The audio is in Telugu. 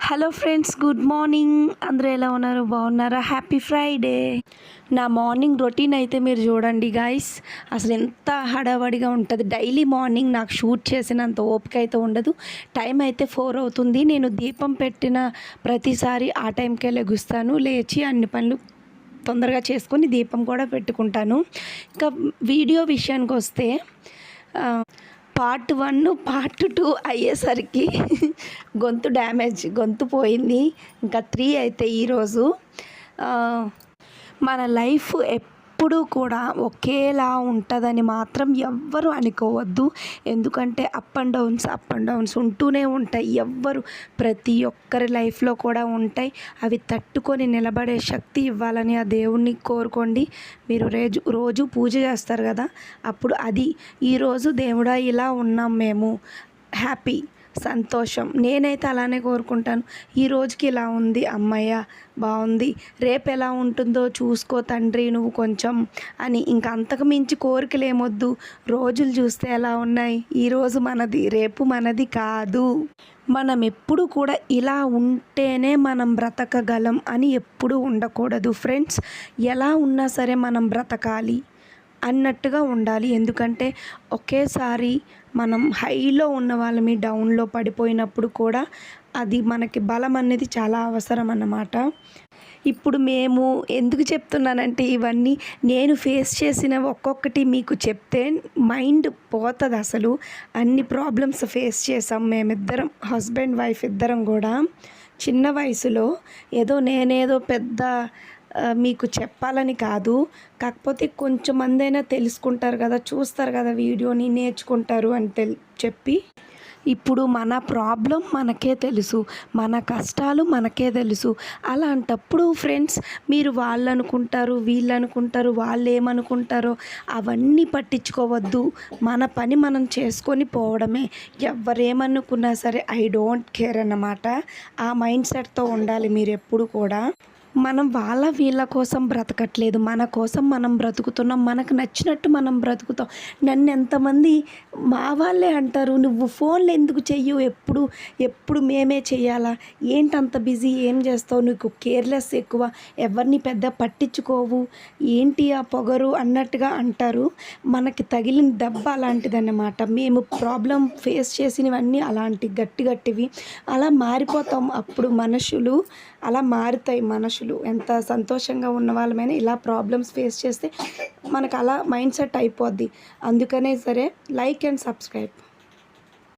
Hello friends, good morning. అందరూ ఎలా ఉన్నారు? బాగున్నారా? Happy Friday. నా మార్నింగ్ రొటీన్ అయితే మీరు చూడండి గాయస్, అసలు ఎంత హడావడిగా ఉంటుంది. డైలీ మార్నింగ్ నాకు షూట్ చేసినంత ఓపిక అయితే ఉండదు. టైం అయితే 4 అవుతుంది. నేను దీపం పెట్టిన ప్రతిసారి ఆ టైంకే లెగుస్తాను. లేచి అన్ని పనులు తొందరగా చేసుకొని దీపం కూడా పెట్టుకుంటాను. ఇంకా వీడియో విషయానికి వస్తే పార్ట్ 1 పార్ట్ 2 అయ్యేసరికి గొంతు పోయింది. ఇంకా 3 అయితే ఈరోజు మన లైఫ్ ఎప్పుడూ కూడా ఒకేలా ఉంటుందని మాత్రం ఎవ్వరు అనుకోవద్దు. ఎందుకంటే అప్ అండ్ డౌన్స్ ఉంటూనే ఉంటాయి. ప్రతి ఒక్కరి లైఫ్లో కూడా ఉంటాయి. అవి తట్టుకొని నిలబడే శక్తి ఇవ్వాలని ఆ దేవుణ్ణి కోరుకోండి. మీరు రోజు పూజ చేస్తారు కదా, అప్పుడు అది ఈరోజు దేవుడా ఇలా ఉన్నాం మేము, హ్యాపీ, సంతోషం. నేనైతే అలానే కోరుకుంటాను. ఈ రోజుకి ఇలా ఉంది, అమ్మయ్య బాగుంది, రేపు ఎలా ఉంటుందో చూసుకో తండ్రి నువ్వు కొంచెం అని. ఇంకా అంతకు మించి కోరికలు ఏమొద్దు. రోజులు చూస్తే ఎలా ఉన్నాయి, ఈరోజు మనది, రేపు మనది కాదు. మనం ఎప్పుడు కూడా ఇలా ఉంటేనే మనం బ్రతకగలం అని ఎప్పుడూ ఉండకూడదు ఫ్రెండ్స్. ఎలా ఉన్నా సరే మనం బ్రతకాలి అన్నట్టుగా ఉండాలి. ఎందుకంటే ఒకేసారి మనం హైలో ఉన్న వాళ్ళమి డౌన్లో పడిపోయినప్పుడు కూడా అది మనకి బలం అనేది చాలా అవసరం అన్నమాట. ఇప్పుడు మేము ఎందుకు చెప్తున్నానంటే ఇవన్నీ నేను ఫేస్ చేసిన ఒక్కొక్కటి మీకు చెప్తే మైండ్ పోతుంది. అసలు అన్ని ప్రాబ్లమ్స్ ఫేస్ చేసాం మేమిద్దరం, హస్బెండ్ వైఫ్ ఇద్దరం కూడా. చిన్న వయసులో నేనేదో పెద్ద మీకు చెప్పాలని కాదు, కాకపోతే కొంచెం మందైనా తెలుసుకుంటారు కదా, చూస్తారు కదా వీడియోని, నేర్చుకుంటారు అని చెప్పి. ఇప్పుడు మన ప్రాబ్లం మనకే తెలుసు, మన కష్టాలు మనకే తెలుసు. అలాంటప్పుడు ఫ్రెండ్స్, మీరు వాళ్ళు అనుకుంటారు, వీళ్ళు అనుకుంటారు, వాళ్ళు ఏమనుకుంటారో అవన్నీ పట్టించుకోవద్దు. మన పని మనం చేసుకొని పోవడమే. ఎవరేమనుకున్నా సరే ఐ డోంట్ కేర్ అన్నమాట. ఆ మైండ్ సెట్తో ఉండాలి మీరు ఎప్పుడు కూడా. మనం వీళ్ళ కోసం బ్రతకట్లేదు, మన కోసం మనం బ్రతుకుతున్నాం. మనకు నచ్చినట్టు మనం బ్రతుకుతాం. నన్ను ఎంతమంది మా వాళ్ళే అంటారు, నువ్వు ఫోన్లు ఎందుకు చెయ్యు, ఎప్పుడు మేమే చెయ్యాలా, ఏంటంత బిజీ, ఏం చేస్తావు, నీకు కేర్లెస్ ఎక్కువ, ఎవరిని పెద్ద పట్టించుకోవు, ఏంటి ఆ పొగరు అన్నట్టుగా అంటారు. మనకి తగిలిన దెబ్బ అలాంటిదన్నమాట. మేము ప్రాబ్లం ఫేస్ చేసినవన్నీ అలాంటి గట్టివి. అలా మారిపోతాం. అప్పుడు మనుషులు అలా మారుతాయి. ఎంత సంతోషంగా ఉన్న వాళ్ళమైనా ఇలా ప్రాబ్లమ్స్ ఫేస్ చేస్తే మనకు అలా మైండ్ సెట్ అయిపోద్ది. అందుకనే సరే, లైక్ అండ్ సబ్స్క్రైబ్.